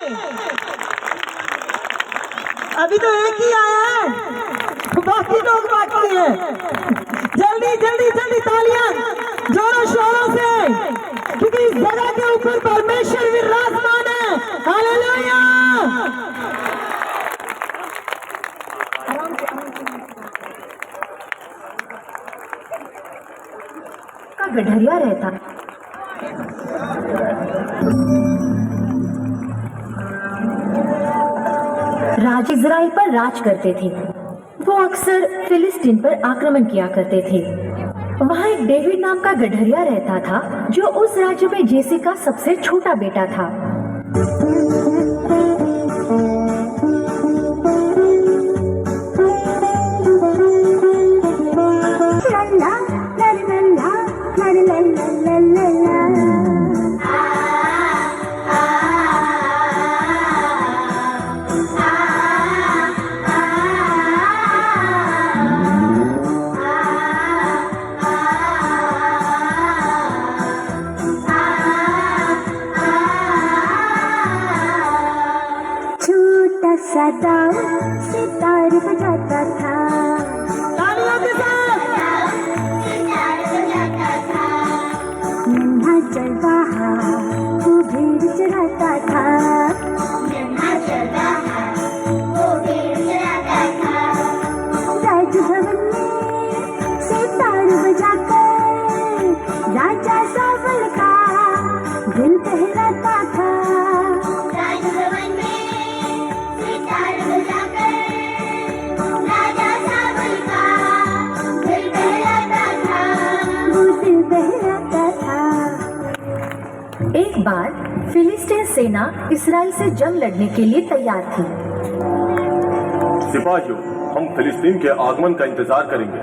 अभी तो एक ही आया है, बाकी लोग बाकी हैं। जल्दी जल्दी जल्दी तालियां जोरों शोरों से, क्योंकि इस जगह के ऊपर परमेश्वर विराजमान है। हालेलुया। का गडरिया रहता। राज इज़राइल पर राज करते थे। वो अक्सर फिलिस्तीन पर आक्रमण किया करते थे। वहाँ एक डेविड नाम का गडरिया रहता था, जो उस राज्य में जेसी का सबसे छोटा बेटा था। सदा सितार बजाता था, तालियों के साथ नन्हा चरवाहा वो भेड़ चराता था, राजभवन में सितार बजाकर राजा सावल का दिल बहलाता था। एक बार फिलिस्तीन सेना इस्राएल से जंग लड़ने के लिए तैयार थी। सिपाहियों, हम फिलिस्तीन के आगमन का इंतजार करेंगे।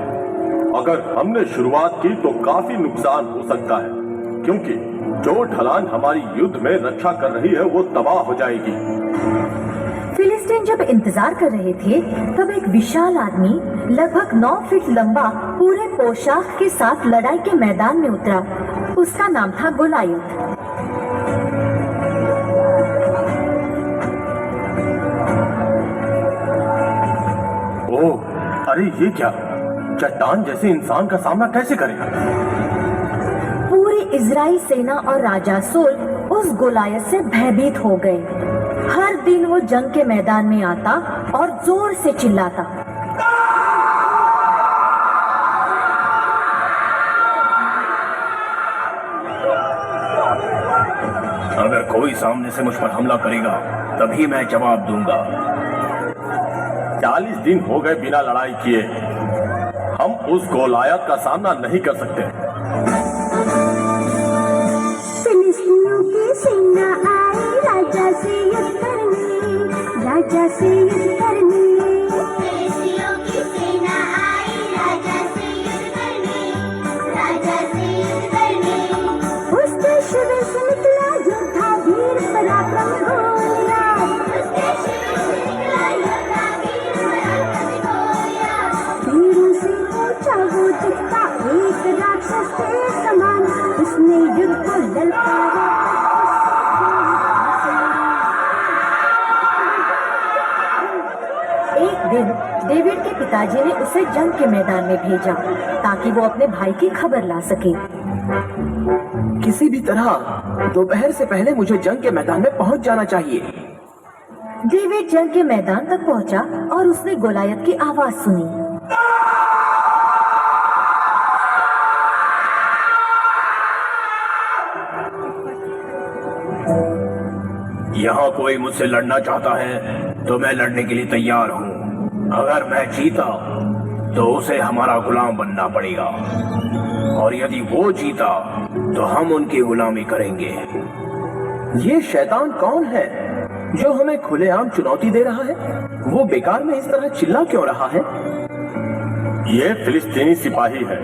अगर हमने शुरुआत की तो काफी नुकसान हो सकता है, क्योंकि जो ढलान हमारी युद्ध में रक्षा कर रही है वो तबाह हो जाएगी। फिलिस्तीन जब इंतजार कर रहे थे, तब एक विशाल आदमी लगभग 9 फीट लंबा पूरे पोशाक के साथ लड़ाई के मैदान में उतरा। उसका नाम था गोलायत। ओह, अरे ये क्या? चट्टान जैसे इंसान का सामना कैसे करेगा? पूरी इजराइल सेना और राजा सोल उस गोलायत से भयभीत हो गए। हर दिन वो जंग के मैदान में आता और जोर से चिल्लाता। अगर कोई सामने से मुझ पर हमला करेगा तभी मैं जवाब दूंगा। 40 दिन हो गए बिना लड़ाई किए। हम उस गोलायत का सामना नहीं कर सकते। फिलिस्तीनियों की सेना आई राजा से युद्ध करने, राजा से युद्ध करने। फिलिस्तीनियों की सेना आई राजा से युद्ध करने, राजा से युद्ध करने। उसके शिविर से निकला योद्धा वीर पराक्रम गोलियत, उसके शिविर से निकला योद्धा वीर पराक्रम गोलियत। तीरों से ऊंचा वो दिखता एक राक्षस के समान, उसने युद्ध को ललकारा। एक दिन डेविड के पिताजी ने उसे जंग के मैदान में भेजा ताकि वो अपने भाई की खबर ला सके। किसी भी तरह दोपहर से पहले मुझे जंग के मैदान में पहुंच जाना चाहिए। डेविड जंग के मैदान तक पहुंचा और उसने गोलायत की आवाज सुनी। यहाँ कोई मुझसे लड़ना चाहता है तो मैं लड़ने के लिए तैयार हूँ। अगर मैं जीता तो उसे हमारा गुलाम बनना पड़ेगा, और यदि वो जीता तो हम उनकी गुलामी करेंगे। ये शैतान कौन है जो हमें खुलेआम चुनौती दे रहा है? वो बेकार में इस तरह चिल्ला क्यों रहा है? ये फिलिस्तीनी सिपाही है,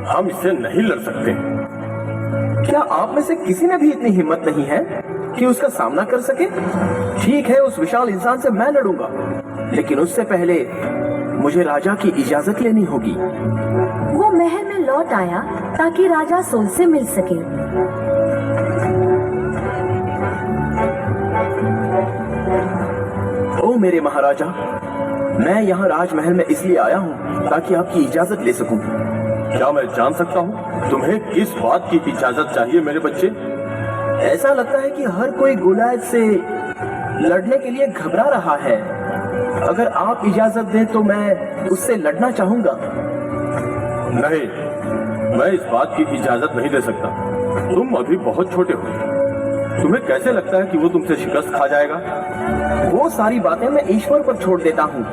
हम इससे नहीं लड़ सकते। क्या आप में से किसी में भी इतनी हिम्मत नहीं है कि उसका सामना कर सके? ठीक है, उस विशाल इंसान से मैं लड़ूंगा, लेकिन उससे पहले मुझे राजा की इजाजत लेनी होगी। वो महल में लौट आया ताकि राजा सोल से मिल सके। मेरे महाराजा, मैं यहाँ राजमहल में इसलिए आया हूँ ताकि आपकी इजाजत ले सकूं। क्या मैं जान सकता हूँ तुम्हें किस बात की इजाजत चाहिए मेरे बच्चे? ऐसा लगता है कि हर कोई गोलायत से लड़ने के लिए घबरा रहा है। अगर आप इजाजत दें तो मैं उससे लड़ना चाहूंगा। नहीं, मैं इस बात की इजाजत नहीं दे सकता। तुम अभी बहुत छोटे हो। तुम्हें कैसे लगता है कि वो तुमसे शिकस्त खा जाएगा? वो सारी बातें मैं ईश्वर पर छोड़ देता हूँ।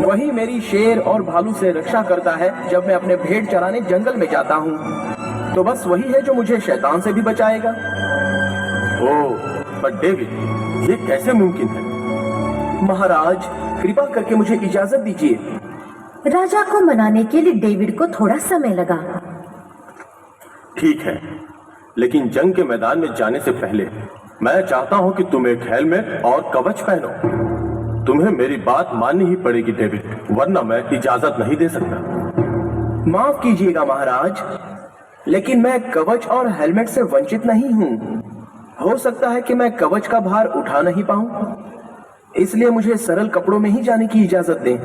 वही मेरी शेर और भालू से रक्षा करता है जब मैं अपने भेड़ चराने जंगल में जाता हूँ। तो बस वही है जो मुझे शैतान से भी बचाएगा। ओह, पर डेविड, ये कैसे मुमकिन है? महाराज, कृपा करके मुझे इजाजत दीजिए। राजा को मनाने के लिए डेविड को थोड़ा समय लगा। ठीक है, लेकिन जंग के मैदान में जाने से पहले मैं चाहता हूं कि तुम एक हेलमेट और कवच पहनो। तुम्हें मेरी बात माननी ही पड़ेगी डेविड, वरना मैं इजाजत नहीं दे सकता। माफ कीजिएगा महाराज, लेकिन मैं कवच और हेलमेट से वंचित नहीं हूँ। हो सकता है कि मैं कवच का भार उठा नहीं पाऊं, इसलिए मुझे सरल कपड़ों में ही जाने की इजाजत दें।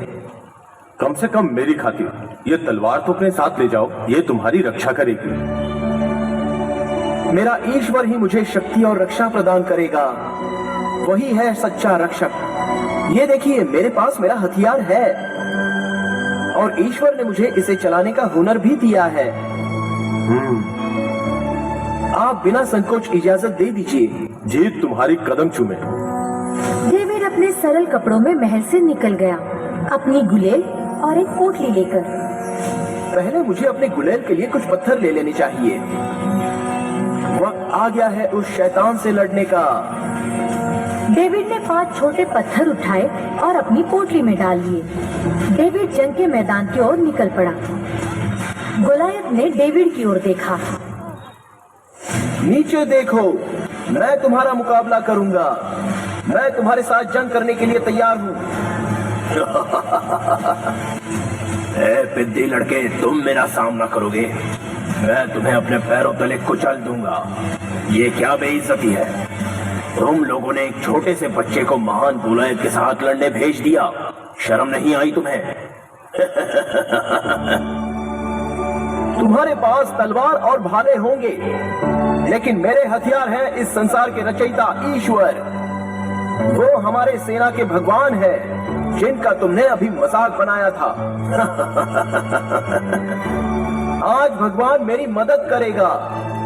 कम से कम मेरी खातिर ये तलवार तो अपने साथ ले जाओ, ये तुम्हारी रक्षा करेगी। मेरा ईश्वर ही मुझे शक्ति और रक्षा प्रदान करेगा। वही है सच्चा रक्षक। ये देखिए, मेरे पास मेरा हथियार है और ईश्वर ने मुझे इसे चलाने का हुनर भी दिया है। आप बिना संकोच इजाजत दे दीजिए। जीत तुम्हारी कदम चूमे। डेविड अपने सरल कपड़ों में महल से निकल गया, अपनी गुलेल और एक पोटली लेकर। पहले मुझे अपने गुलेल के लिए कुछ पत्थर ले लेने चाहिए। वक्त आ गया है उस शैतान से लड़ने का। डेविड ने 5 छोटे पत्थर उठाए और अपनी पोटली में डाल लिए। डेविड जंग के मैदान की ओर निकल पड़ा। गोलायत ने डेविड की ओर देखा। नीचे देखो, मैं तुम्हारा मुकाबला करूंगा। मैं तुम्हारे साथ जंग करने के लिए तैयार हूँ। ए पिद्दी लड़के, तुम मेरा सामना करोगे? मैं तुम्हें अपने पैरों तले कुचल दूंगा। ये क्या बेइज्जती है? तुम लोगों ने एक छोटे से बच्चे को महान गोलायत के साथ लड़ने भेज दिया। शर्म नहीं आई तुम्हें? तुम्हारे पास तलवार और भाले होंगे, लेकिन मेरे हथियार हैं इस संसार के रचयिता ईश्वर। वो हमारे सेना के भगवान है, जिनका तुमने अभी मजाक बनाया था। आज भगवान मेरी मदद करेगा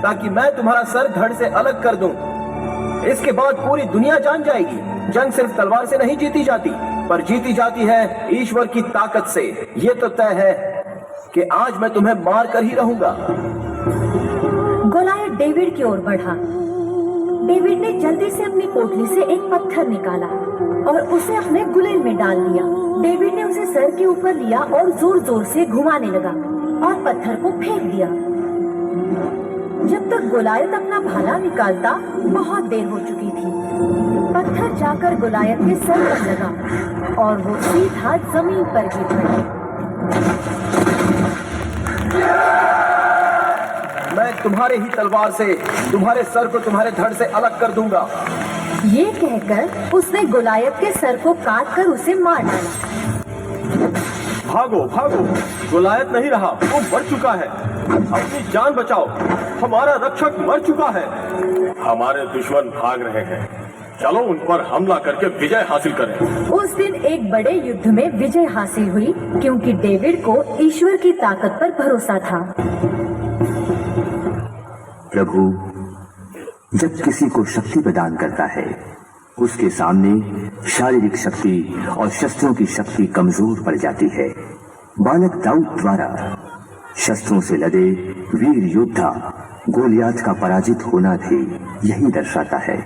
ताकि मैं तुम्हारा सर धड़ से अलग कर दूं। इसके बाद पूरी दुनिया जान जाएगी, जंग सिर्फ तलवार से नहीं जीती जाती, पर जीती जाती है ईश्वर की ताकत से। ये तो तय है कि आज मैं तुम्हें मार कर ही रहूंगा। गोलायत डेविड की ओर बढ़ा। डेविड ने जल्दी से अपनी पोटली से एक पत्थर निकाला और उसे अपने गुलेल में डाल दिया। डेविड ने उसे सर के ऊपर लिया और जोर जोर से घुमाने लगा और पत्थर को फेंक दिया। जब तक गोलायत अपना भाला निकालता, बहुत देर हो चुकी थी। पत्थर जाकर गोलायत के सर पर लगा और वो सीधा जमीन पर गिर पड़ा। मैं तुम्हारे ही तलवार से तुम्हारे सर को तुम्हारे धड़ से अलग कर दूंगा। ये कहकर उसने गोलायत के सर को काटकर उसे मार डाला। भागो भागो, गोलायत नहीं रहा, वो मर चुका है। अपनी जान बचाओ, हमारा रक्षक मर चुका है। हमारे दुश्मन भाग रहे हैं, चलो उन पर हमला करके विजय हासिल करें। उस दिन एक बड़े युद्ध में विजय हासिल हुई, क्योंकि डेविड को ईश्वर की ताकत पर भरोसा था। प्रभु जब किसी को शक्ति प्रदान करता है, उसके सामने शारीरिक शक्ति और शस्त्रों की शक्ति कमजोर पड़ जाती है। बालक दाऊद द्वारा शस्त्रों से लदे वीर योद्धा गोलियात का पराजित होना भी यही दर्शाता है।